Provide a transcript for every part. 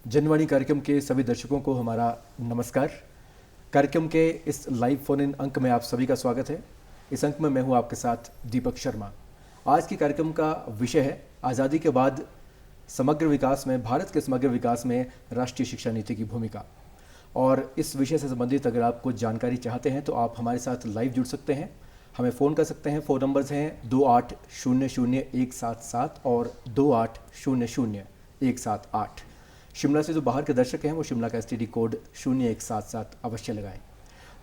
जनवाणी कार्यक्रम के सभी दर्शकों को हमारा नमस्कार। कार्यक्रम के इस लाइव फोन इन अंक में आप सभी का स्वागत है। इस अंक में मैं हूं आपके साथ दीपक शर्मा। आज के कार्यक्रम का विषय है आज़ादी के बाद समग्र विकास में, भारत के समग्र विकास में राष्ट्रीय शिक्षा नीति की भूमिका। और इस विषय से संबंधित अगर आप कुछ जानकारी चाहते हैं तो आप हमारे साथ लाइव जुड़ सकते हैं, हमें फ़ोन कर सकते हैं। फ़ोन नंबर्स हैं 28000177 और 28000178। शिमला से जो बाहर के दर्शक हैं वो शिमला का STD कोड 0177 अवश्य लगाएं।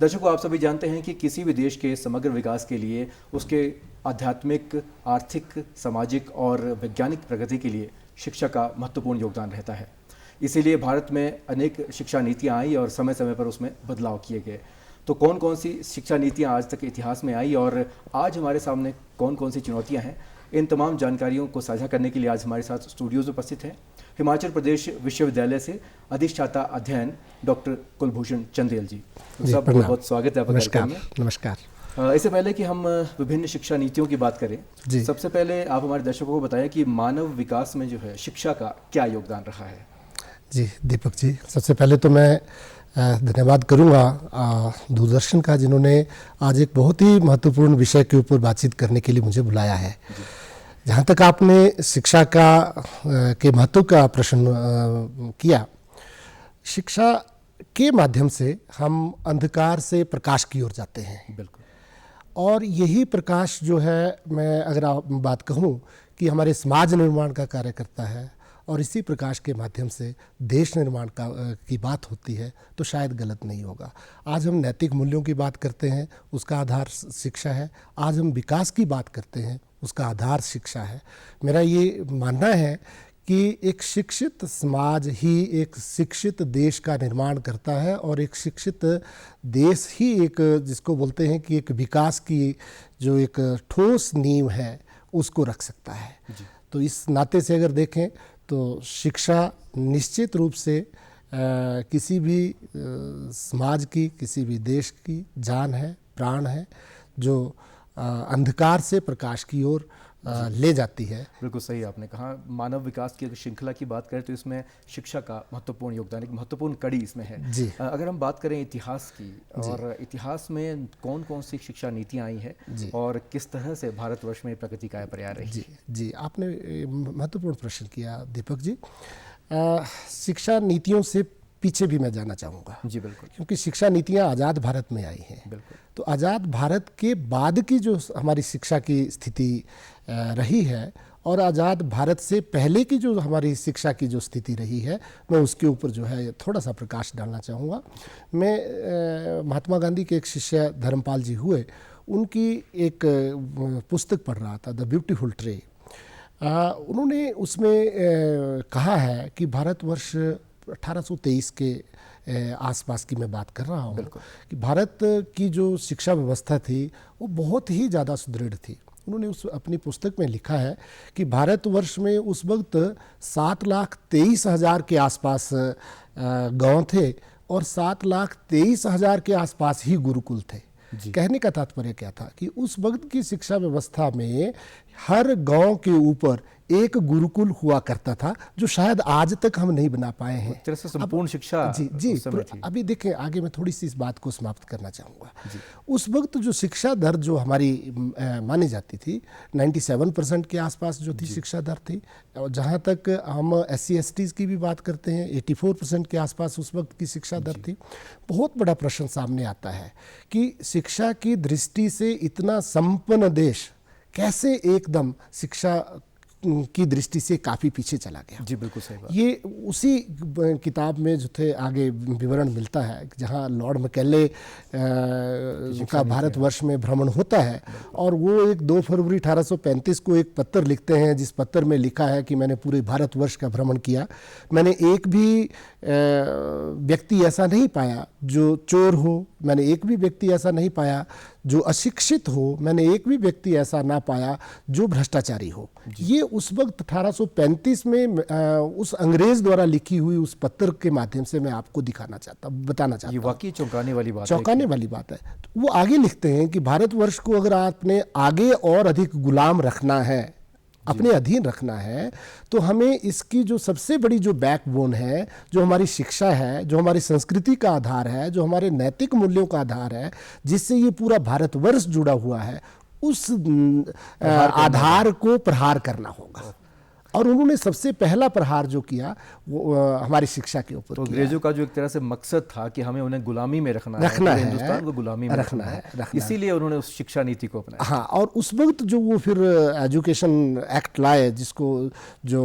दर्शकों, आप सभी जानते हैं कि किसी भी देश के समग्र विकास के लिए उसके आध्यात्मिक, आर्थिक, सामाजिक और वैज्ञानिक प्रगति के लिए शिक्षा का महत्वपूर्ण योगदान रहता है। इसीलिए भारत में अनेक शिक्षा नीतियाँ आई और समय समय पर उसमें बदलाव किए गए। तो कौन कौन सी शिक्षा नीतियाँ आज तक इतिहास में आई और आज हमारे सामने कौन कौन सी चुनौतियाँ हैं, इन तमाम जानकारियों को साझा करने के लिए आज हमारे साथ स्टूडियोज़ में उपस्थित हैं हिमाचल प्रदेश विश्वविद्यालय से अधिष्ठाता अध्ययन डॉक्टर कुलभूषण चंदेल जी। सब बहुत बहुत स्वागत है आपका कार्यक्रम में। नमस्कार। इससे पहले कि हम विभिन्न शिक्षा नीतियों की बात करें, सबसे पहले आप हमारे दर्शकों को बताएं कि मानव विकास में जो है शिक्षा का क्या योगदान रहा है। जी दीपक जी, सबसे पहले तो मैं धन्यवाद करूंगा दूरदर्शन का, जिन्होंने आज एक बहुत ही महत्वपूर्ण विषय के ऊपर बातचीत करने के लिए मुझे बुलाया है। जहाँ तक आपने शिक्षा के महत्व का प्रश्न किया, शिक्षा के माध्यम से हम अंधकार से प्रकाश की ओर जाते हैं। बिल्कुल। और यही प्रकाश जो है, मैं अगर आप बात कहूँ कि हमारे समाज निर्माण का कार्य करता है और इसी प्रकाश के माध्यम से देश निर्माण की बात होती है, तो शायद गलत नहीं होगा। आज हम नैतिक मूल्यों की बात करते हैं, उसका आधार शिक्षा है। आज हम विकास की बात करते हैं, उसका आधार शिक्षा है। मेरा ये मानना है कि एक शिक्षित समाज ही एक शिक्षित देश का निर्माण करता है और एक शिक्षित देश ही एक, जिसको बोलते हैं कि एक विकास की जो एक ठोस नींव है, उसको रख सकता है। तो इस नाते से अगर देखें तो शिक्षा निश्चित रूप से किसी भी समाज की, किसी भी देश की जान है, प्राण है, जो अंधकार से प्रकाश की ओर ले जाती है। बिल्कुल सही आपने कहा। मानव विकास की अगर श्रृंखला की बात करें तो इसमें शिक्षा का महत्वपूर्ण योगदान, एक महत्वपूर्ण कड़ी इसमें है। जी। अगर हम बात करें इतिहास की, और इतिहास में कौन कौन सी शिक्षा नीतियाँ आई हैं और किस तरह से भारतवर्ष में प्रगति का प्रयास रही। जी, आपने महत्वपूर्ण प्रश्न किया दीपक जी। शिक्षा नीतियों से पीछे भी मैं जाना चाहूँगा। जी बिल्कुल। क्योंकि शिक्षा नीतियाँ आज़ाद भारत में आई हैं। बिल्कुल। तो आज़ाद भारत के बाद की जो हमारी शिक्षा की स्थिति रही है और आज़ाद भारत से पहले की जो हमारी शिक्षा की जो स्थिति रही है, मैं उसके ऊपर जो है थोड़ा सा प्रकाश डालना चाहूँगा। मैं महात्मा गांधी के एक शिष्य धर्मपाल जी हुए, उनकी एक पुस्तक पढ़ रहा था, द ब्यूटीफुल ट्रे। उन्होंने उसमें कहा है कि भारतवर्ष 1823 के आसपास की मैं बात कर रहा हूँ कि भारत की जो शिक्षा व्यवस्था थी वो बहुत ही ज़्यादा सुदृढ़ थी। उन्होंने उस अपनी पुस्तक में लिखा है कि भारतवर्ष में उस वक्त 7,23,000 के आसपास गांव थे और 7,23,000 के आसपास ही गुरुकुल थे। कहने का तात्पर्य क्या था कि उस वक्त की शिक्षा व्यवस्था में हर गांव के ऊपर एक गुरुकुल हुआ करता था, जो शायद आज तक हम नहीं बना पाए हैं। तरह से संपूर्ण शिक्षा। जी। अभी देखें, आगे मैं थोड़ी सी इस बात को समाप्त करना चाहूँगा। उस वक्त जो शिक्षा दर जो हमारी मानी जाती थी, 97% के आसपास जो थी शिक्षा दर थी। और जहाँ तक हम SC/STs की भी बात करते हैं, 84% के आसपास उस वक्त की शिक्षा दर थी। बहुत बड़ा प्रश्न सामने आता है कि शिक्षा की दृष्टि से इतना संपन्न देश कैसे एकदम शिक्षा की दृष्टि से काफ़ी पीछे चला गया। जी बिल्कुल सही बात। ये उसी किताब में जो थे आगे विवरण मिलता है, जहाँ लॉर्ड मैकेले का भारतवर्ष में भ्रमण होता है और वो एक 2 फरवरी 1835 को एक पत्र लिखते हैं, जिस पत्र में लिखा है कि मैंने पूरे भारतवर्ष का भ्रमण किया, मैंने एक भी व्यक्ति ऐसा नहीं पाया जो चोर हो, मैंने एक भी व्यक्ति ऐसा नहीं पाया जो अशिक्षित हो, मैंने एक भी व्यक्ति ऐसा ना पाया जो भ्रष्टाचारी हो। ये उस वक्त 1835 में उस अंग्रेज द्वारा लिखी हुई उस पत्र के माध्यम से मैं आपको बताना चाहता हूँ। ये वाकई चौंकाने वाली बात है। तो वो आगे लिखते हैं कि भारतवर्ष को अगर आपने आगे और अधिक गुलाम रखना है अपने अधीन रखना है, तो हमें इसकी जो सबसे बड़ी जो बैकबोन है, जो हमारी शिक्षा है, जो हमारी संस्कृति का आधार है, जो हमारे नैतिक मूल्यों का आधार है, जिससे ये पूरा भारतवर्ष जुड़ा हुआ है, उस आधार को प्रहार करना होगा। और उन्होंने सबसे पहला प्रहार जो किया वो हमारी शिक्षा के ऊपर तो किया। अंग्रेजों का जो एक तरह से मकसद था कि हमें उन्हें गुलामी में रखना है, हिंदुस्तान को गुलामी में रखना है, इसीलिए उन्होंने उस शिक्षा नीति को अपनाया। हाँ, और उस वक्त जो वो फिर एजुकेशन एक्ट लाए, जिसको जो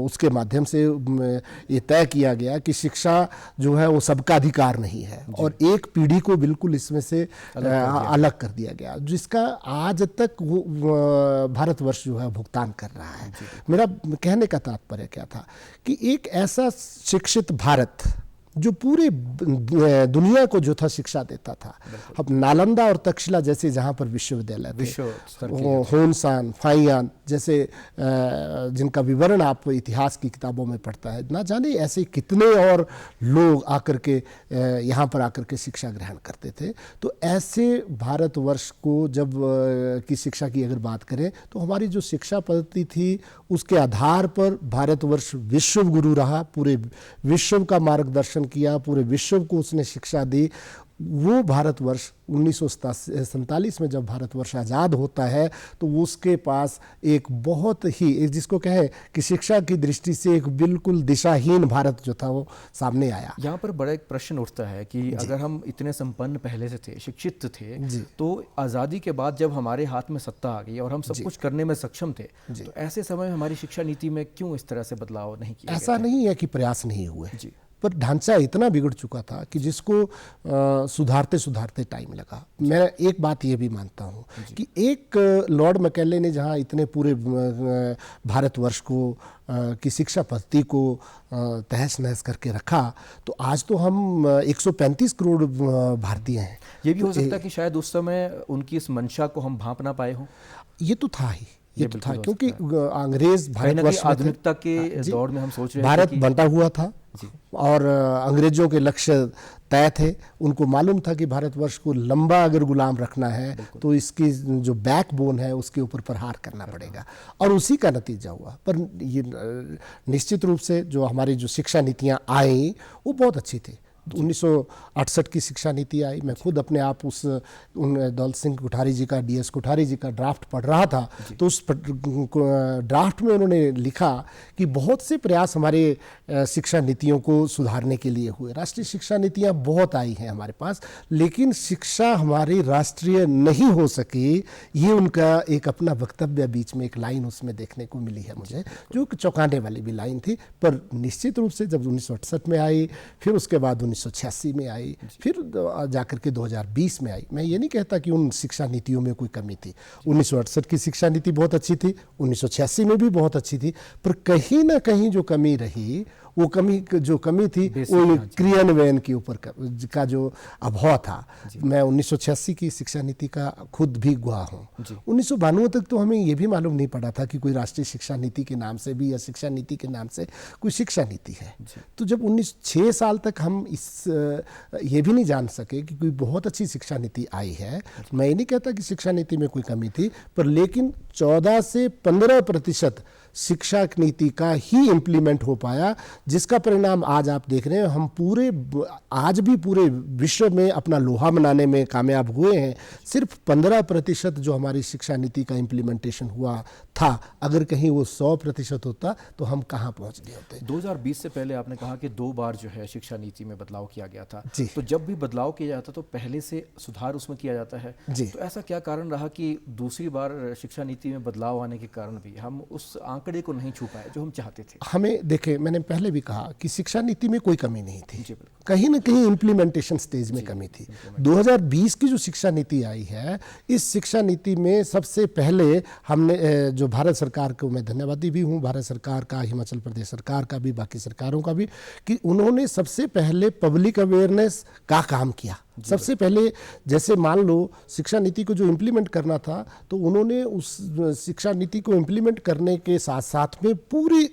उसके माध्यम से ये तय किया गया कि शिक्षा जो है वो सबका अधिकार नहीं है, और एक पीढ़ी को बिल्कुल इसमें से अलग कर दिया गया, जिसका आज तक वो भारतवर्ष जो है भुगतान कर रहा है। मेरा कहने का तात्पर्य क्या था कि एक ऐसा शिक्षित भारत जो पूरे दुनिया को जो था शिक्षा देता था। अब नालंदा और तक्षशिला जैसे जहाँ पर विश्वविद्यालय थे, होनसान, फाइयान जैसे जिनका विवरण आप इतिहास की किताबों में पढ़ता है, ना जाने ऐसे कितने और लोग आकर के यहाँ पर आकर के शिक्षा ग्रहण करते थे। तो ऐसे भारतवर्ष को जब की शिक्षा की अगर बात करें, तो हमारी जो शिक्षा पद्धति थी उसके आधार पर भारतवर्ष विश्व गुरु रहा, पूरे विश्व का मार्गदर्शन किया, पूरे विश्व को उसने शिक्षा दी। वो भारतवर्ष 1947 में जब भारतवर्ष आज़ाद होता है, तो उसके पास एक बहुत ही, एक जिसको कहें कि शिक्षा की दृष्टि से एक बिल्कुल दिशाहीन भारत जो था वो सामने आया। यहाँ पर बड़ा एक प्रश्न उठता है कि अगर हम इतने संपन्न पहले से थे, शिक्षित थे, तो आज़ादी के बाद जब हमारे हाथ में सत्ता आ गई और हम सब कुछ करने में सक्षम थे, तो ऐसे समय हमारी शिक्षा नीति में क्यों इस तरह से बदलाव नहीं किया? ऐसा नहीं है कि प्रयास नहीं हुए, पर ढांचा इतना बिगड़ चुका था कि जिसको सुधारते सुधारते टाइम लगा। मैं एक बात ये भी मानता हूँ कि एक लॉर्ड मैकेले ने जहाँ इतने पूरे भारतवर्ष को की शिक्षा पद्धति को तहस नहस करके रखा, तो आज तो हम 135 करोड़ भारतीय हैं। ये भी हो सकता है कि शायद उस समय उनकी इस मंशा को हम भांप ना पाए हों। ये तो था ही, ये तो था, क्योंकि अंग्रेज भारतवर्ष आधुनिकता के दौर में हम सोच रहे हैं भारत बंटा हुआ था और अंग्रेजों के लक्ष्य तय थे। उनको मालूम था कि भारतवर्ष को लंबा अगर गुलाम रखना है तो इसकी जो बैकबोन है उसके ऊपर प्रहार करना पड़ेगा, और उसी का नतीजा हुआ। पर ये निश्चित रूप से जो हमारी जो शिक्षा नीतियाँ आई वो बहुत अच्छी थी। 1968 की शिक्षा नीति आई, मैं खुद अपने आप उन दौलत सिंह कोठारी जी का, DS कोठारी जी का ड्राफ्ट पढ़ रहा था, तो उस ड्राफ्ट में उन्होंने लिखा कि बहुत से प्रयास हमारे शिक्षा नीतियों को सुधारने के लिए हुए। राष्ट्रीय शिक्षा नीतियाँ बहुत आई हैं हमारे पास, लेकिन शिक्षा हमारी राष्ट्रीय नहीं हो सकी। ये उनका एक अपना वक्तव्य, बीच में एक लाइन उसमें देखने को मिली है मुझे, जो चौंकाने वाली भी लाइन थी। पर निश्चित रूप से जब 1968 में आई, फिर उसके बाद 1986 में आई, फिर जाकर के 2020 में आई। मैं ये नहीं कहता कि उन शिक्षा नीतियों में कोई कमी थी। 1968 की शिक्षा नीति बहुत अच्छी थी, 1986 में भी बहुत अच्छी थी, पर कहीं ना कहीं जो कमी रही, वो कमी थी वो क्रियान्वयन के ऊपर का जो अभाव था। मैं 1986 की शिक्षा नीति का खुद भी गवाह हूँ। 1992 तक तो हमें ये भी मालूम नहीं पड़ा था कि कोई राष्ट्रीय शिक्षा नीति के नाम से भी या शिक्षा नीति के नाम से कोई शिक्षा नीति है। तो जब 6 साल तक हम ये भी नहीं जान सके कि कोई बहुत अच्छी शिक्षा नीति आई है। मैं ये नहीं कहता कि शिक्षा नीति में कोई कमी थी, पर लेकिन 14 से 15% शिक्षा नीति का ही इम्प्लीमेंट हो पाया, जिसका परिणाम आज आप देख रहे हैं। हम आज भी पूरे विश्व में अपना लोहा बनाने में कामयाब हुए हैं। सिर्फ 15% जो हमारी शिक्षा नीति का इम्प्लीमेंटेशन हुआ था, अगर कहीं वो 100% होता तो हम कहाँ पहुँच गए होते। 2020 से पहले आपने कहा कि 2 बार जो है शिक्षा नीति में बदलाव किया गया था, तो जब भी बदलाव किया जाता तो पहले से सुधार उसमें किया जाता है। तो ऐसा क्या कारण रहा कि दूसरी बार शिक्षा नीति में बदलाव आने के कारण भी हम उस आंकड़े को नहीं छू पाए जो हम चाहते थे? हमें देखें, मैंने पहले भी कहा कि शिक्षा नीति में कोई कमी नहीं थी, कहीं ना कहीं इम्प्लीमेंटेशन स्टेज में कमी थी। 2020 की जो शिक्षा नीति आई है, इस शिक्षा नीति में सबसे पहले हमने जो भारत सरकार को मैं धन्यवादी भी हूँ, भारत सरकार का, हिमाचल प्रदेश सरकार का भी, बाकी सरकारों का भी, कि उन्होंने सबसे पहले पब्लिक अवेयरनेस का काम किया। सबसे पहले जैसे मान लो शिक्षा नीति को जो इम्प्लीमेंट करना था, तो उन्होंने उस शिक्षा नीति को इम्प्लीमेंट करने के साथ साथ में पूरी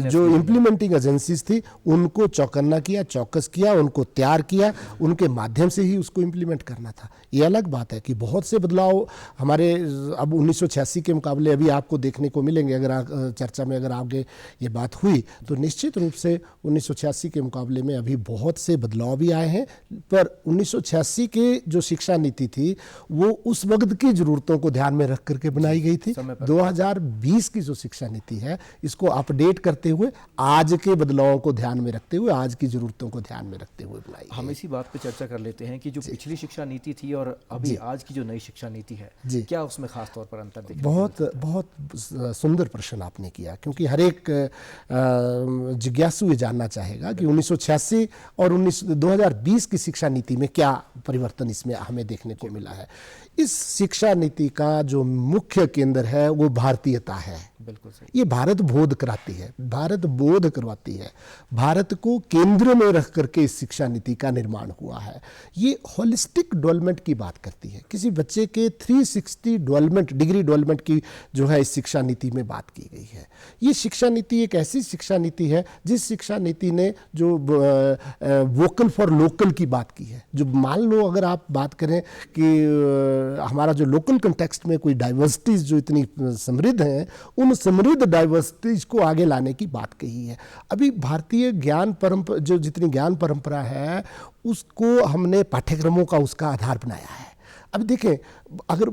जो इम्प्लीमेंटिंग एजेंसीज थी उनको चौकन्ना किया, चौकस किया, उनको तैयार किया, उनके माध्यम से ही उसको इम्प्लीमेंट करना था। ये अलग बात है कि बहुत से बदलाव हमारे अब 1986 के मुकाबले अभी आपको देखने को मिलेंगे। अगर चर्चा में अगर आगे ये बात हुई तो निश्चित रूप से 1986 के मुकाबले में अभी बहुत से बदलाव भी आए हैं, पर 1986 के जो शिक्षा नीति थी वो उस वक्त की जरूरतों को ध्यान में रख करके बनाई गई थी। 2020 की जो शिक्षा नीति है इसको अपडेट करते हुए, आज के बदलावों को ध्यान में रखते हुए, आज की जरूरतों को ध्यान में रखते हुए बनाई। हम इसी बात पे चर्चा कर लेते हैं कि जो पिछली शिक्षा नीति थी और अभी आज की जो नई शिक्षा नीति है, क्या उसमें खास तौर पर अंतर दिखता है? बहुत सुंदर प्रश्न आपने किया, क्योंकि हर एक जिज्ञासु ये जानना चाहेगा कि 1986 और 2020 की शिक्षा नीति में क्या परिवर्तन इसमें हमें देखने को मिला है। इस शिक्षा नीति का जो मुख्य केंद्र है वो भारतीयता है। बिल्कुल सही। ये भारत बोध कराती है, भारत बोध करवाती है, भारत को केंद्र में रख करके इस शिक्षा नीति का निर्माण हुआ है। ये होलिस्टिक डेवलपमेंट की बात करती है, किसी बच्चे के 360 डेवलपमेंट, डिग्री डेवलपमेंट की जो है इस शिक्षा नीति में बात की गई है। ये शिक्षा नीति एक ऐसी शिक्षा नीति है जिस शिक्षा नीति ने जो वोकल फॉर लोकल की बात की है। जो मान लो अगर आप बात करें कि हमारा जो लोकल कंटेक्स्ट में कोई डाइवर्सिटीज जो इतनी समृद्ध हैं, उन समृद्ध डाइवर्सिटीज को आगे लाने की बात कही है। अभी भारतीय ज्ञान परंपरा, जो जितनी ज्ञान परंपरा है उसको हमने पाठ्यक्रमों का उसका आधार बनाया है। अब देखें, अगर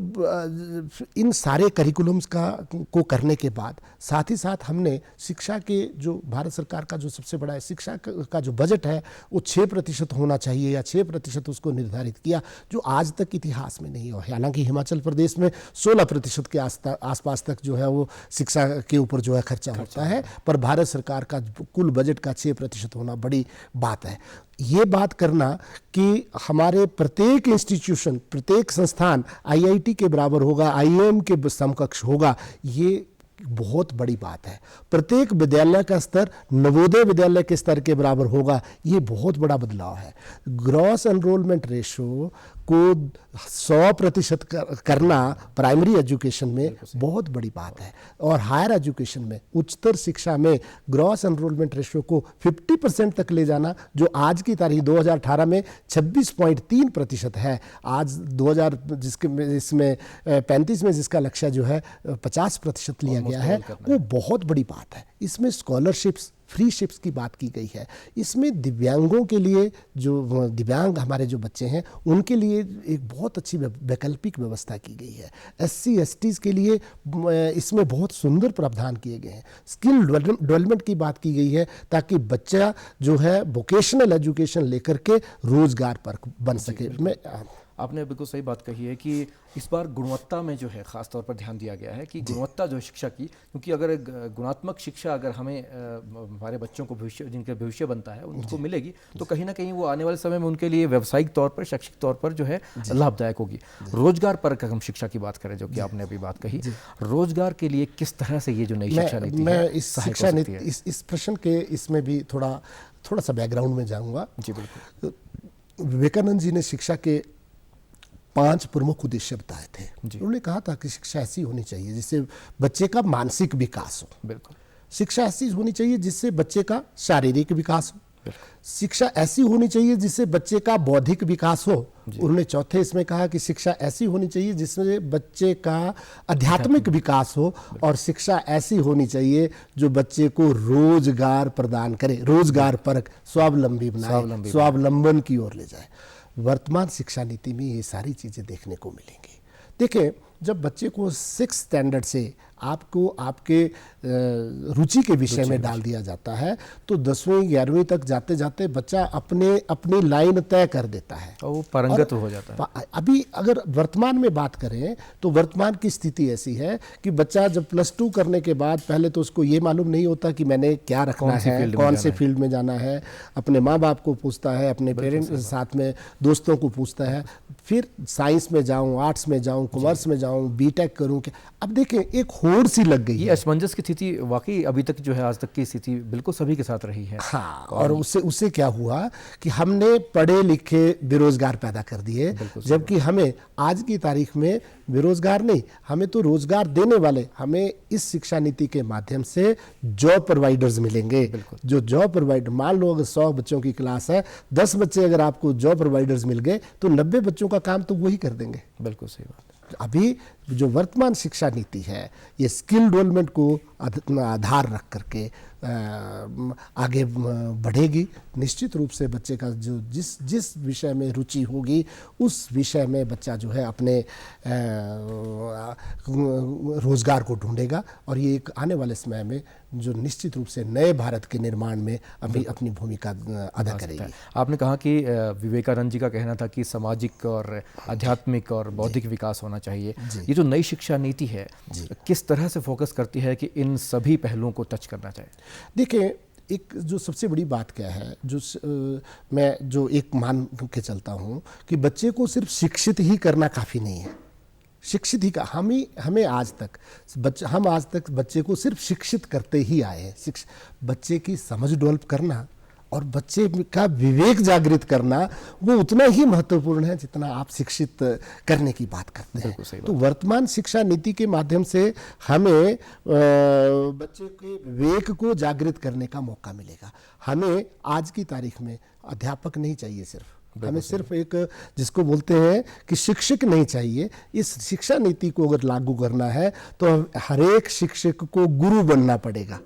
इन सारे करिकुलम्स को करने के बाद साथ ही साथ हमने शिक्षा के जो भारत सरकार का जो सबसे बड़ा शिक्षा का जो बजट है वो 6% होना चाहिए या 6% उसको निर्धारित किया, जो आज तक इतिहास में नहीं हुआ। हालांकि हिमाचल प्रदेश में 16% के आसपास तक जो है वो शिक्षा के ऊपर जो है खर्चा होता है, पर भारत सरकार का कुल बजट का 6% होना बड़ी बात है। ये बात करना कि हमारे प्रत्येक इंस्टीट्यूशन, प्रत्येक संस्थान IIT के बराबर होगा, IIM के समकक्ष होगा, ये बहुत बड़ी बात है। प्रत्येक विद्यालय का स्तर नवोदय विद्यालय के स्तर के बराबर होगा, ये बहुत बड़ा बदलाव है। ग्रॉस एनरोलमेंट रेशो को 100% करना प्राइमरी एजुकेशन में बहुत बड़ी बात है, और हायर एजुकेशन में, उच्चतर शिक्षा में ग्रॉस एनरोलमेंट रेशो को 50% तक ले जाना, जो आज की तारीख 2018 में 26.3% है, आज 2000 इसमें 35 में जिसका लक्ष्य जो है 50% लिया गया है, वो बहुत बड़ी बात है। इसमें स्कॉलरशिप्स, फ्री शिप्स की बात की गई है। इसमें दिव्यांगों के लिए, जो दिव्यांग हमारे जो बच्चे हैं उनके लिए एक बहुत अच्छी वैकल्पिक व्यवस्था की गई है। SC STs के लिए इसमें बहुत सुंदर प्रावधान किए गए हैं। स्किल डेवलपमेंट की बात की गई है ताकि बच्चा जो है वोकेशनल एजुकेशन लेकर के रोजगार पर बन सके। आपने बिल्कुल सही बात कही है कि इस बार गुणवत्ता में जो है ख़ास तौर पर ध्यान दिया गया है कि गुणवत्ता जो शिक्षा की, क्योंकि अगर गुणात्मक शिक्षा अगर हमें हमारे बच्चों को भविष्य, जिनका भविष्य बनता है, उनको मिलेगी तो कहीं ना कहीं वो आने वाले समय में उनके लिए व्यावसायिक तौर पर, शैक्षिक तौर पर जो है लाभदायक होगी। रोजगार पर हम शिक्षा की बात करें, जो कि आपने अभी बात कही, रोजगार के लिए किस तरह से ये जो नई शिक्षा नीति मैं इस शिक्षा नीति, इस प्रश्न के इसमें भी थोड़ा सा बैकग्राउंड में जाऊँगा। जी बिल्कुल। विवेकानंद जी ने शिक्षा के 5 प्रमुख उद्देश्य बताए थे। उन्होंने कहा था कि शिक्षा ऐसी होनी चाहिए जिससे बच्चे का मानसिक विकास हो। बिल्कुल। शिक्षा ऐसी होनी चाहिए जिससे बच्चे का शारीरिक विकास हो। शिक्षा ऐसी होनी चाहिए जिससे बच्चे का बौद्धिक विकास हो। उन्होंने चौथे इसमें कहा कि शिक्षा ऐसी होनी चाहिए जिसमें बच्चे का आध्यात्मिक विकास हो, और शिक्षा ऐसी होनी चाहिए जो बच्चे को रोजगार प्रदान करे, रोजगार परक, स्वावलंबी बनाए, स्वावलंबन की ओर ले जाए। वर्तमान शिक्षा नीति में ये सारी चीज़ें देखने को मिलेंगी। देखिए, जब बच्चे को 6th स्टैंडर्ड से आपको आपके रुचि के विषय में डाल दिया जाता है तो 10वीं 11वीं तक जाते जाते बच्चा अपनी लाइन तय कर देता है और वो पारंगत हो जाता है। अभी अगर वर्तमान में बात करें तो वर्तमान की स्थिति ऐसी है कि बच्चा जब +2 करने के बाद पहले तो उसको ये मालूम नहीं होता कि मैंने क्या रखना है, कौन से फील्ड में जाना है। अपने माँ बाप को पूछता है, अपने पेरेंट्स के साथ में दोस्तों को पूछता है, फिर साइंस में जाऊँ, आर्ट्स में जाऊँ, कॉमर्स में जाऊँ, B.Tech करूँ। अब देखें, एक होड़ सी लग गई ये है। असमंजस की स्थिति वाकई अभी तक जो है, आज तक की स्थिति बिल्कुल सभी के साथ रही है। हाँ, और उससे क्या हुआ कि हमने पढ़े लिखे बेरोजगार पैदा कर दिए, जबकि हमें आज की तारीख में बेरोजगार नहीं, हमें तो रोजगार देने वाले, हमें इस शिक्षा नीति के माध्यम से जॉब प्रोवाइडर्स मिलेंगे। जो जॉब प्रोवाइडर, मान लो अगर 100 बच्चों की क्लास है, 10 बच्चे अगर आपको जॉब प्रोवाइडर्स मिल गए तो 90 बच्चों का काम तो वही कर देंगे। बिल्कुल सही बात। अभी जो वर्तमान शिक्षा नीति है, ये स्किल डेवलपमेंट को आधार रख करके आगे बढ़ेगी। निश्चित रूप से बच्चे का जो जिस विषय में रुचि होगी उस विषय में बच्चा जो है अपने रोजगार को ढूंढेगा, और ये एक आने वाले समय में जो निश्चित रूप से नए भारत के निर्माण में अभी अपनी भूमिका अदा करेगी। आपने कहा कि विवेकानंद जी का कहना था कि सामाजिक और आध्यात्मिक और बौद्धिक विकास होना चाहिए। ये जो नई शिक्षा नीति है किस तरह से फोकस करती है कि इन सभी पहलुओं को टच करना चाहिए? देखिए, एक जो सबसे बड़ी बात क्या है, मैं जो एक मान के चलता हूँ कि बच्चे को सिर्फ शिक्षित ही करना काफ़ी नहीं है। शिक्षित ही का हमें आज तक बच्चे को सिर्फ शिक्षित करते ही आए हैं। बच्चे की समझ डेवलप करना और बच्चे का विवेक जागृत करना वो उतना ही महत्वपूर्ण है जितना आप शिक्षित करने की बात करते हैं। तो वर्तमान शिक्षा नीति के माध्यम से हमें बच्चे के विवेक को जागृत करने का मौका मिलेगा। हमें आज की तारीख में अध्यापक नहीं चाहिए, हमें सिर्फ एक जिसको बोलते हैं कि शिक्षक नहीं चाहिए। इस शिक्षा नीति को अगर लागू करना है तो हर एक शिक्षक को गुरु बनना पड़ेगा,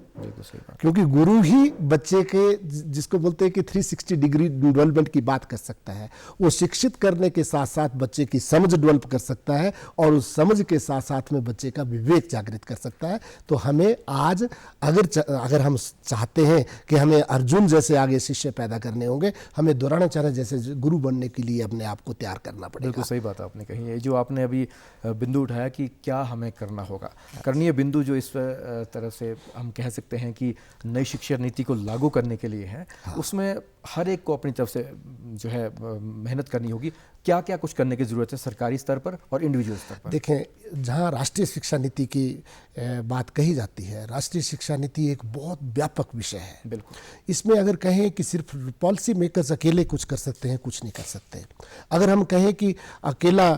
क्योंकि गुरु ही बच्चे के जिसको बोलते हैं कि 360 डिग्री डेवलपमेंट की बात कर सकता है। वो शिक्षित करने के साथ साथ बच्चे की समझ डेवलप कर सकता है और उस समझ के साथ साथ में बच्चे का विवेक जागृत कर सकता है। तो हमें आज अगर हम चाहते हैं कि हमें अर्जुन जैसे आगे शिष्य पैदा करने होंगे, हमें द्रोणाचार्य जैसे गुरु बनने के लिए अपने आप को तैयार करना पड़ेगा। बिल्कुल सही बात आपने कही है। जो आपने अभी बिंदु उठाया कि क्या हमें करना होगा, करणीय बिंदु जो इस तरह से हम कह सकते हैं कि नई शिक्षा नीति को लागू करने के लिए है, उसमें हर एक को अपनी तरफ से जो है मेहनत करनी होगी। क्या क्या कुछ करने की ज़रूरत है सरकारी स्तर पर और इंडिविजुअल स्तर पर? देखें, जहाँ राष्ट्रीय शिक्षा नीति की बात कही जाती है, राष्ट्रीय शिक्षा नीति एक बहुत व्यापक विषय है। बिल्कुल। इसमें अगर कहें कि सिर्फ पॉलिसी मेकर्स अकेले कुछ कर सकते हैं, कुछ नहीं कर सकते। अगर हम कहें कि अकेला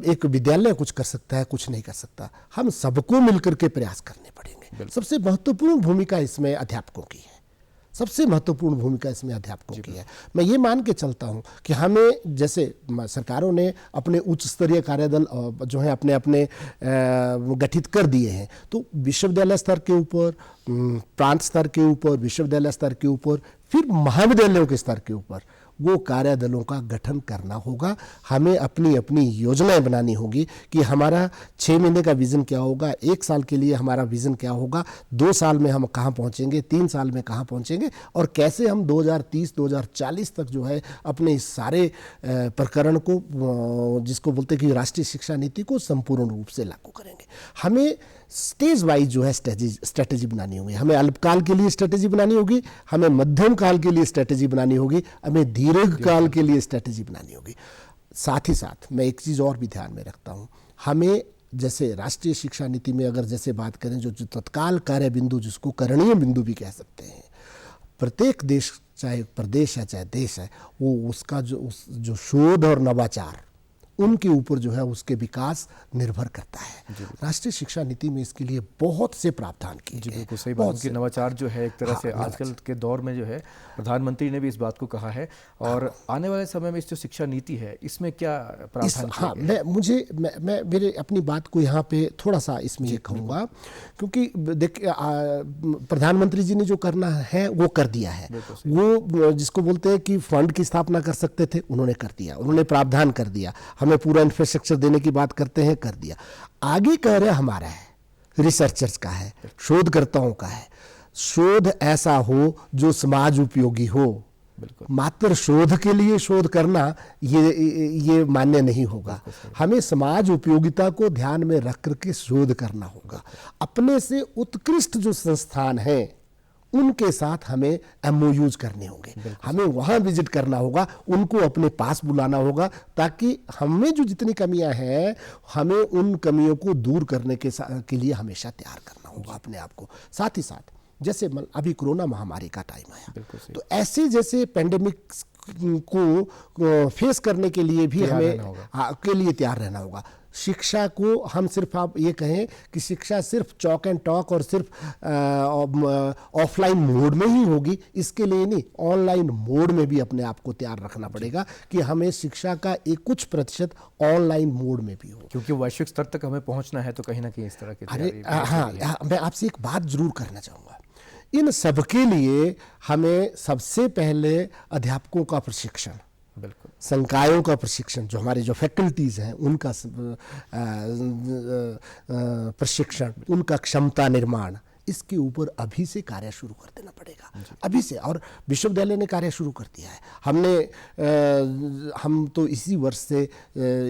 एक विद्यालय कुछ कर सकता है, कुछ नहीं कर सकता। हम सबको मिलकर के प्रयास करने पड़ेंगे। सबसे महत्वपूर्ण भूमिका इसमें अध्यापकों की है, सबसे महत्वपूर्ण भूमिका इसमें अध्यापकों की है। मैं ये मान के चलता हूँ कि हमें, जैसे सरकारों ने अपने उच्च स्तरीय कार्यदल जो है अपने गठित कर दिए हैं, तो विश्वविद्यालय स्तर के ऊपर, प्रांत स्तर के ऊपर, विश्वविद्यालय स्तर के ऊपर, फिर महाविद्यालयों के स्तर के ऊपर वो कार्यदलों का गठन करना होगा। हमें अपनी अपनी योजनाएं बनानी होगी कि हमारा 6 महीने का विज़न क्या होगा, 1 साल के लिए हमारा विज़न क्या होगा, 2 साल में हम कहाँ पहुँचेंगे, 3 साल में कहाँ पहुँचेंगे, और कैसे हम 2030-2040 तक जो है अपने इस सारे प्रकरण को, जिसको बोलते हैं कि राष्ट्रीय शिक्षा नीति को संपूर्ण रूप से लागू करेंगे। हमें स्टेज वाइज जो है स्ट्रेटेजी बनानी होगी। हमें अल्पकाल के लिए स्ट्रेटेजी बनानी होगी, हमें मध्यम काल के लिए स्ट्रेटेजी बनानी होगी, हमें दीर्घ काल के लिए स्ट्रेटेजी बनानी होगी। साथ ही साथ मैं एक चीज़ और भी ध्यान में रखता हूँ, हमें जैसे राष्ट्रीय शिक्षा नीति में अगर जैसे बात करें जो तत्काल कार्य बिंदु, जिसको करणीय बिंदु भी कह सकते हैं, प्रत्येक देश, चाहे प्रदेश है चाहे देश है, वो उसका जो शोध और नवाचार उनके ऊपर जो है उसके विकास निर्भर करता है। राष्ट्रीय शिक्षा नीति में इसके लिए बहुत से प्रावधान किए गए। बिल्कुल सही बात है। नवाचार जो है एक तरह से आजकल के दौर में जो है प्रधानमंत्री ने भी इस बात को कहा है, और आने वाले समय में इस जो शिक्षा नीति है इसमें क्या प्रावधान किए गए? मैं मेरे अपनी बात को यहाँ पे थोड़ा सा इसमें ये कहूँगा, क्योंकि देखिए प्रधानमंत्री जी ने जो करना है वो कर दिया है। वो जिसको बोलते हैं कि फंड की स्थापना कर सकते थे, उन्होंने कर दिया, उन्होंने प्रावधान कर दिया। हमें पूरा इंफ्रास्ट्रक्चर देने की बात करते हैं, कर दिया। आगे कार्य हमारा है, रिसर्चर्स का है, शोधकर्ताओं का है। शोध ऐसा हो जो समाज उपयोगी हो। मात्र शोध के लिए शोध करना ये मान्य नहीं होगा। हमें समाज उपयोगिता को ध्यान में रख करके शोध करना होगा। अपने से उत्कृष्ट जो संस्थान हैं उनके साथ हमें MOUs करने होंगे, हमें वहाँ विजिट करना होगा, उनको अपने पास बुलाना होगा, ताकि हमें जो जितनी कमियां हैं हमें उन कमियों को दूर करने के लिए हमेशा तैयार करना होगा अपने आप को। साथ ही साथ जैसे अभी कोरोना महामारी का टाइम आया, तो ऐसे जैसे पेंडेमिक को फेस करने के लिए भी हमें के लिए तैयार रहना होगा। शिक्षा को हम सिर्फ, आप ये कहें कि शिक्षा सिर्फ चॉक एंड टॉक और सिर्फ ऑफलाइन मोड में ही होगी, इसके लिए नहीं, ऑनलाइन मोड में भी अपने आप को तैयार रखना पड़ेगा कि हमें शिक्षा का एक कुछ प्रतिशत ऑनलाइन मोड में भी हो, क्योंकि वैश्विक स्तर तक हमें पहुंचना है। तो कहीं ना कहीं इस तरह की हाँ, मैं आपसे एक बात जरूर करना चाहूँगा, इन सबके लिए हमें सबसे पहले अध्यापकों का प्रशिक्षण, बिल्कुल, संकायों का प्रशिक्षण, जो हमारे जो फैकल्टीज़ हैं उनका प्रशिक्षण, उनका क्षमता निर्माण, इसके ऊपर अभी से कार्य शुरू कर देना पड़ेगा, अभी से। और विश्वविद्यालय ने कार्य शुरू कर दिया है। हम तो इसी वर्ष से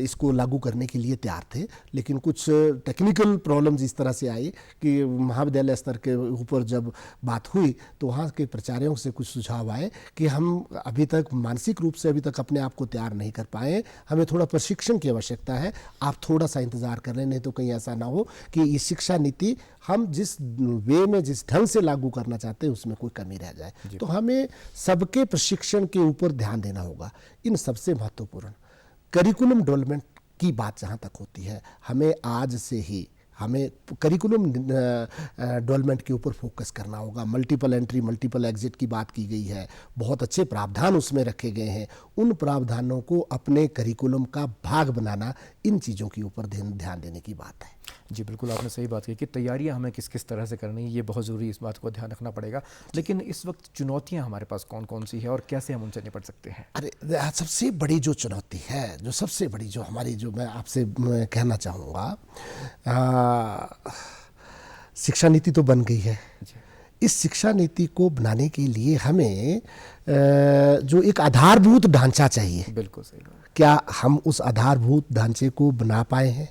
इसको लागू करने के लिए तैयार थे, लेकिन कुछ टेक्निकल प्रॉब्लम्स इस तरह से आई कि महाविद्यालय स्तर के ऊपर जब बात हुई तो वहाँ के प्राचार्यों से कुछ सुझाव आए कि हम अभी तक मानसिक रूप से अभी तक अपने आप को तैयार नहीं कर पाए, हमें थोड़ा प्रशिक्षण की आवश्यकता है, आप थोड़ा सा इंतज़ार कर लें, नहीं तो कहीं ऐसा ना हो कि ये शिक्षा नीति हम जिस वे में, जिस ढंग से लागू करना चाहते हैं उसमें कोई कमी रह जाए। तो हमें सबके प्रशिक्षण के ऊपर ध्यान देना होगा। इन सबसे महत्वपूर्ण करिकुलम डेवलपमेंट की बात जहाँ तक होती है, हमें आज से ही हमें करिकुलम डेवलपमेंट के ऊपर फोकस करना होगा। मल्टीपल एंट्री मल्टीपल एग्जिट की बात की गई है, बहुत अच्छे प्रावधान उसमें रखे गए हैं, उन प्रावधानों को अपने करिकुलम का भाग बनाना, इन चीज़ों के ऊपर ध्यान देने की बात है। जी बिल्कुल, आपने सही बात की कि तैयारियां हमें किस किस तरह से करनी है, ये बहुत ज़रूरी, इस बात को ध्यान रखना पड़ेगा। लेकिन इस वक्त चुनौतियां हमारे पास कौन कौन सी है और कैसे हम उनसे निपट सकते हैं? अरे सबसे बड़ी जो चुनौती है, जो सबसे बड़ी जो हमारी, जो मैं आपसे कहना चाहूँगा, शिक्षा नीति तो बन गई है। इस शिक्षा नीति को बनाने के लिए हमें जो एक आधारभूत ढांचा चाहिए, बिल्कुल सही बात। क्या हम उस आधारभूत ढांचे को बना पाए हैं?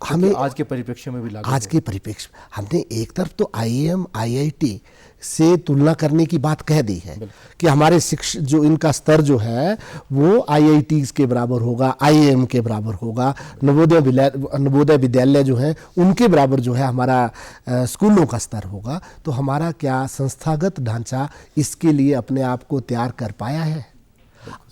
हमें आज के परिप्रेक्ष्य में भी लागू, आज के परिप्रेक्ष्य हमने एक तरफ तो IIM IIT से तुलना करने की बात कह दी है कि हमारे शिक्षा जो इनका स्तर जो है वो IITs के बराबर होगा, IIM के बराबर होगा, नवोदय विद्यालय जो है उनके बराबर जो है हमारा स्कूलों का स्तर होगा। तो हमारा क्या संस्थागत ढांचा इसके लिए अपने आप को तैयार कर पाया है?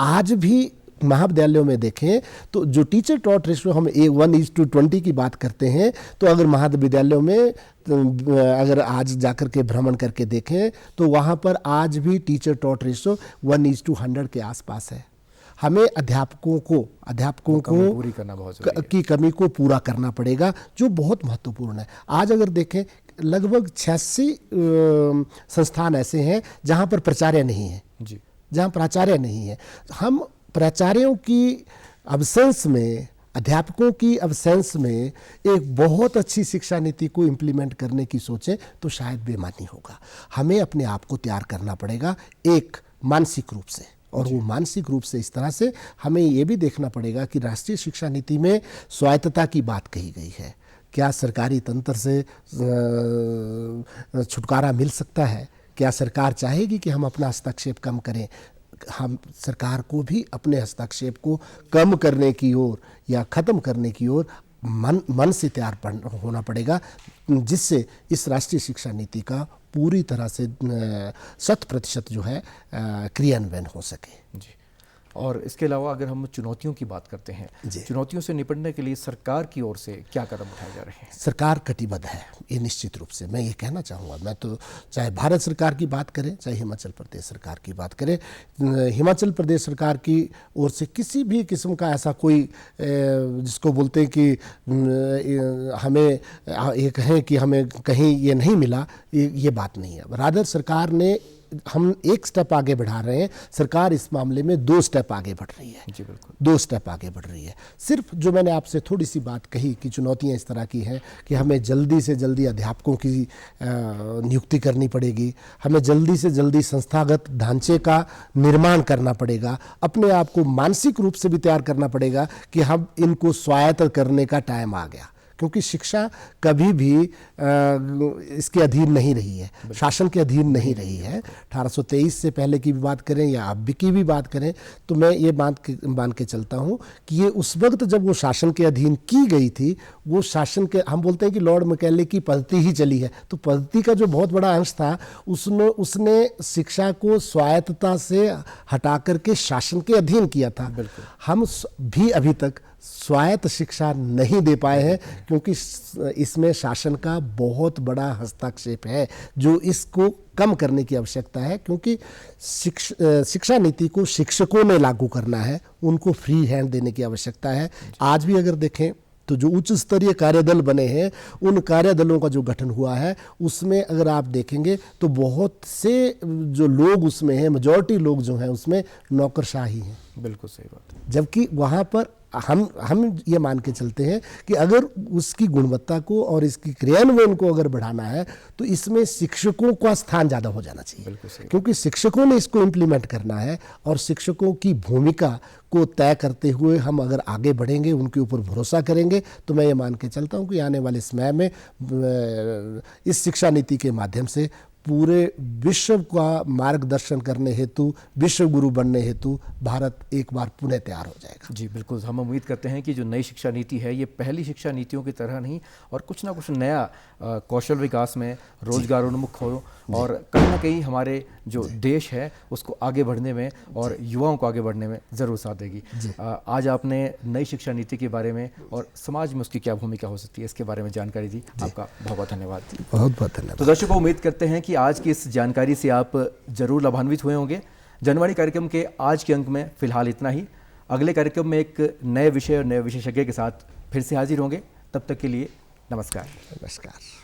आज भी महाविद्यालयों में देखें तो जो टीचर टॉट रेशियो हम 1:20 की बात करते हैं, तो अगर महाविद्यालयों में अगर आज जाकर के भ्रमण करके देखें तो वहाँ पर आज भी टीचर टॉट रेशियो 1:100 के आसपास है। हमें अध्यापकों को पूरी करना बहुत ज़रूरी है, की कमी को पूरा करना पड़ेगा, जो बहुत महत्वपूर्ण है। आज अगर देखें लगभग 86 संस्थान ऐसे हैं जहाँ पर प्राचार्य नहीं है, जहाँ प्राचार्य नहीं है। हम प्राचार्यों की अब्सेंस में, अध्यापकों की अब्सेंस में एक बहुत अच्छी शिक्षा नीति को इम्प्लीमेंट करने की सोचें तो शायद बेमानी होगा। हमें अपने आप को तैयार करना पड़ेगा एक मानसिक रूप से, और वो मानसिक रूप से इस तरह से हमें ये भी देखना पड़ेगा कि राष्ट्रीय शिक्षा नीति में स्वायत्तता की बात कही गई है। क्या सरकारी तंत्र से छुटकारा मिल सकता है? क्या सरकार चाहेगी कि हम अपना हस्तक्षेप कम करें? हम सरकार को भी अपने हस्तक्षेप को कम करने की ओर या ख़त्म करने की ओर मन से तैयार होना पड़ेगा, जिससे इस राष्ट्रीय शिक्षा नीति का पूरी तरह से 100% जो है क्रियान्वयन हो सके। जी। और इसके अलावा अगर हम चुनौतियों की बात करते हैं, चुनौतियों से निपटने के लिए सरकार की ओर से क्या कदम उठाए जा रहे हैं? सरकार कटिबद्ध है, ये निश्चित रूप से मैं ये कहना चाहूँगा। मैं तो चाहे भारत सरकार की बात करें, चाहे हिमाचल प्रदेश सरकार की बात करें, हिमाचल प्रदेश सरकार की ओर से किसी भी किस्म का ऐसा कोई जिसको बोलते हैं कि हमें ये कहें कि हमें कहीं ये नहीं मिला, ये बात नहीं है। रादर सरकार ने, हम एक स्टेप आगे बढ़ा रहे हैं, सरकार इस मामले में 2 स्टेप आगे बढ़ रही है। जी बिल्कुल, 2 स्टेप आगे बढ़ रही है। सिर्फ जो मैंने आपसे थोड़ी सी बात कही कि चुनौतियां इस तरह की हैं कि हमें जल्दी से जल्दी अध्यापकों की नियुक्ति करनी पड़ेगी, हमें जल्दी से जल्दी संस्थागत ढांचे का निर्माण करना पड़ेगा, अपने आप को मानसिक रूप से भी तैयार करना पड़ेगा कि हम इनको स्वायत्त करने का टाइम आ गया, क्योंकि शिक्षा कभी भी इसके अधीन नहीं रही है, शासन के अधीन नहीं रही है। 1823 से पहले की भी बात करें या अब की भी बात करें तो मैं ये मान के चलता हूँ कि ये उस वक्त जब वो शासन के अधीन की गई थी, वो शासन के, हम बोलते हैं कि लॉर्ड मैकेले की पद्धति ही चली है, तो पद्धति का जो बहुत बड़ा अंश था उसने शिक्षा को स्वायत्तता से हटा करके शासन के अधीन किया था। हम भी अभी तक स्वायत्त शिक्षा नहीं दे पाए हैं क्योंकि इसमें शासन का बहुत बड़ा हस्तक्षेप है, जो इसको कम करने की आवश्यकता है। क्योंकि शिक्षा नीति को शिक्षकों ने लागू करना है, उनको फ्री हैंड देने की आवश्यकता है। आज भी अगर देखें तो जो उच्च स्तरीय कार्यदल बने हैं, उन कार्यदलों का जो गठन हुआ है उसमें अगर आप देखेंगे तो बहुत से जो लोग उसमें हैं, मेजॉरिटी लोग जो हैं उसमें नौकरशाही हैं। बिल्कुल सही बात है। जबकि वहाँ पर हम ये मान के चलते हैं कि अगर उसकी गुणवत्ता को और इसकी क्रियान्वयन को अगर बढ़ाना है तो इसमें शिक्षकों का स्थान ज़्यादा हो जाना चाहिए, क्योंकि शिक्षकों ने इसको इम्प्लीमेंट करना है और शिक्षकों की भूमिका को तय करते हुए हम अगर आगे बढ़ेंगे, उनके ऊपर भरोसा करेंगे, तो मैं ये मान के चलता हूँ कि आने वाले समय में इस शिक्षा नीति के माध्यम से पूरे विश्व का मार्गदर्शन करने हेतु, विश्व गुरु बनने हेतु भारत एक बार पुनः तैयार हो जाएगा। जी बिल्कुल, हम उम्मीद करते हैं कि जो नई शिक्षा नीति है ये पहली शिक्षा नीतियों की तरह नहीं और कुछ ना कुछ नया कौशल विकास में, रोजगार उन्मुख हो और कहीं ना कहीं हमारे जो देश है उसको आगे बढ़ने में और युवाओं को आगे बढ़ने में ज़रूर साथ देगी। आज आपने नई शिक्षा नीति के बारे में और समाज में उसकी क्या भूमिका हो सकती है इसके बारे में जानकारी दी, आपका बहुत बहुत धन्यवाद। बहुत बहुत धन्यवाद। तो दर्शकों, उम्मीद करते हैं कि आज की इस जानकारी से आप जरूर लाभान्वित हुए होंगे। जनवाणी कार्यक्रम के आज के अंक में फिलहाल इतना ही। अगले कार्यक्रम में एक नए विषय और नए विशेषज्ञ के साथ फिर से हाजिर होंगे। तब तक के लिए नमस्कार। नमस्कार।